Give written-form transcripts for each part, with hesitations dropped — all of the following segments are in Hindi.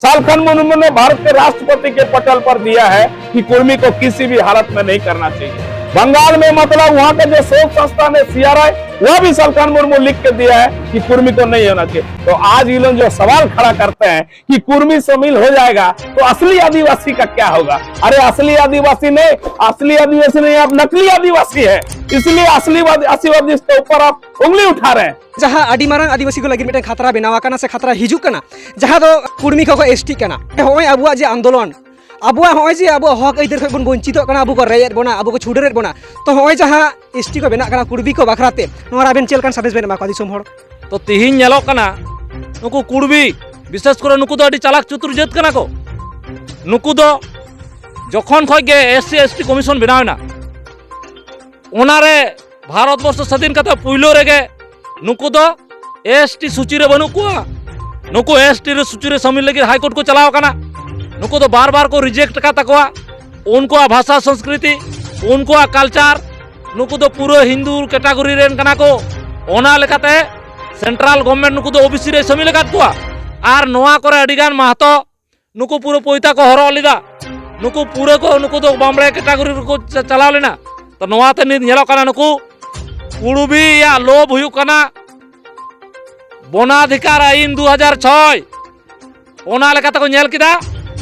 झारखंड मुर्मू ने भारत के राष्ट्रपति के पटल पर दिया है कि कुर्मी को किसी भी हालत में नहीं करना चाहिए। बंगाल में मतलब वहां का जो शोध संस्थान है CRI, वह भी झारखंड मुर्मू लिख के दिया है कि कुर्मी को नहीं होना चाहिए। तो आज ये लोग जो सवाल खड़ा करते हैं कि कुर्मी शामिल हो जाएगा तो असली आदिवासी का क्या होगा? अरे असली आदिवासी नहीं, आप नकली आदिवासी है, इसलिए असली आदिवासी के ऊपर आप उंगली उठा रहे हैं। जहाँ आदि मारंग आदिवासी को लगे मिटे खतरा बनावा से खतरा हिजुक कना, जहाँ तो कुर्मी को ST कना होय अबुआ जे आंदोलन अबुआ होय जे अबु हक इधर खन वंचित कना, अबु को रेयत बोना, अबु को छुडरेत बोना, तो होय जहाँ ST को बेना कना कुर्मी को बखराते नोरा बेन चेलकन सादेश बेन माको दिसम हर तो तिहिन नेलो कना नुकु कुर्मी विशेष करे नुकु दो अडी चालाक चतुर जात कना को। नुकु दो जखन खय गे SC ST कमिशन बनावना ओनारे भारत वर्ष स्वाधीन कते पुइलो रेगे नुकु दो ST सूची रे बनु कुआ, नुकु ST रे सूची रे शामिल लगे हाईकोर्ट को चलाव कना। नुकु तो बार बार को रिजेक्ट का तकवा उनको भाषा संस्कृति उनको कल्चर नुकु तो पूरा हिंदू कैटेगरी रेन कना को ओना लेकाते सेंट्रल गवर्नमेंट नुकु तो OBC रे शामिल लगा कुआ आर नोआ करे अडिगान महतो नुकु पूरा पोइता को हरो लिदा नुकु पूरे को नुकु तो बामरे कैटेगरी को चलाव लेना। तो नोआ ते नित नेलो कना नुकु कुड़ुबी या लोभ हुयु कना वनाधिकार आईन 2006 ओना लेकाते को नेल किदा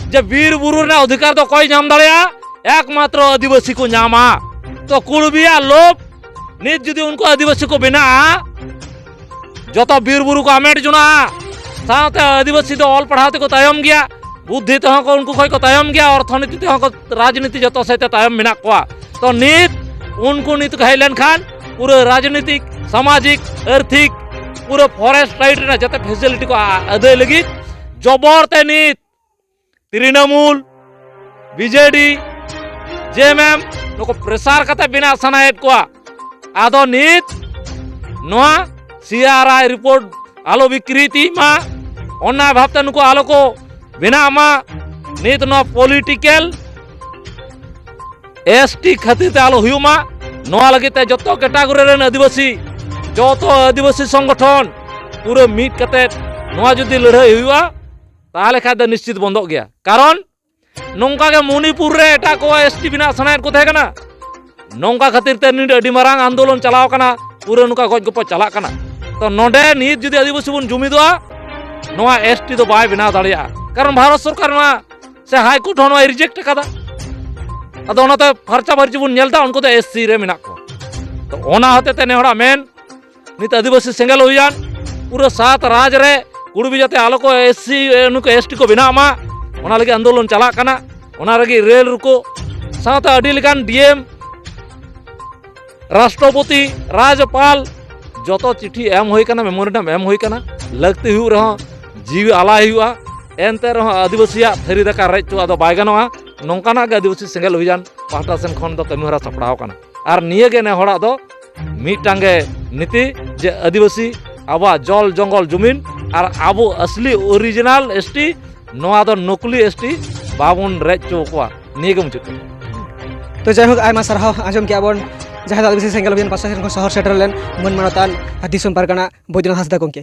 जे बीर बुरु रे अधिकार तो कोई नाम दाड़िया एकमात्र आदिवासी को नामा। तो कुड़बिया लोभ नित जुदी उनको आदिवासी को बिना जो तो बीर बुरु को आमेट जुना साथ आदिवासी तो ऑल पढ़ाते को तायम गया बुद्धि तो को उनको कोई को तायम गया अर्थनीति तो को राजनीति जो तो सहित तायम मिना को। तो नित उनको नित कहलेन खान पूरे राजनीतिक सामाजिक आर्थिक पूरे फॉरेस्ट राइट रे जते फैसिलिटी को अदे लगी जबरते नित तृणमूल BJD JMM नुको प्रेसार कते बिना सनायत को आदो नित नोआ CRI रिपोर्ट आलो विकृति मा ओना भाबते नुको आलो को बिना मा नित नो पॉलिटिकल ST खातिर ते आलो हुयुमा नोआ लगिते जतो कैटेगरी रेन आदिवासी जतो आदिवासी संगठन पूरे मिट कते नोआ जुदी लड़ाई हुआ ताले खाद निश्चित बंद गया। कारण नौका के मणिपुर रे एटा को ST बिना सनायत को थेकना नौका खातिर ते निड अडी मारांग आंदोलन चलाव कना पूरे नुका गज गप चला कना। तो नोडे नित जुदी आदिवासी बन जुमिदवा नोआ ST तो बाय बिना दाड़िया कारण भारत सरकार नोआ से हाई कोर्ट होनो रिजेक्ट कदा अदो ओनाते फरचा फरची बन नेलता उनको तो SC रे मिना को। तो ओना होते ते नेहड़ा मेन नित आदिवासी सेंगल हुयान पूरे 7 राज रे कुड़बी जाते आलो को SC नुको ST को बिना मा ओना लगे आंदोलन चला कना ओना लगे रेल रुको साथ अडी लेकान DM राष्ट्रपति राज्यपाल जतो चिट्ठी एम होई कना मेमोरेंडम एम होई कना लगते हुई रहो जीव आला हुआ एनते रहो आदिवासिया थरी दका रेचो आदो बाय गनोआ नोंकाना गे आदिवासी सेंगल हुइजान पाहटा सेन खन दो कमिहरा सपड़ाव कना। आर निये गे ने होड़ा दो मिटांगे नीति जे आदिवासी आबा जल जंगल जमीन और आबो असली ओरिजिनल ST नोआ दो नकली ST बाबुन रेचो कोआ निये गे मुचुत। तो जायहोक आयमा सरहाव आजम के आबन जहाँ आदिवासी सेंगल बिन पासा शहर सेटरलेन मन मानतान दिसम पारगाना बैद्यनाथ हांसदा गंके।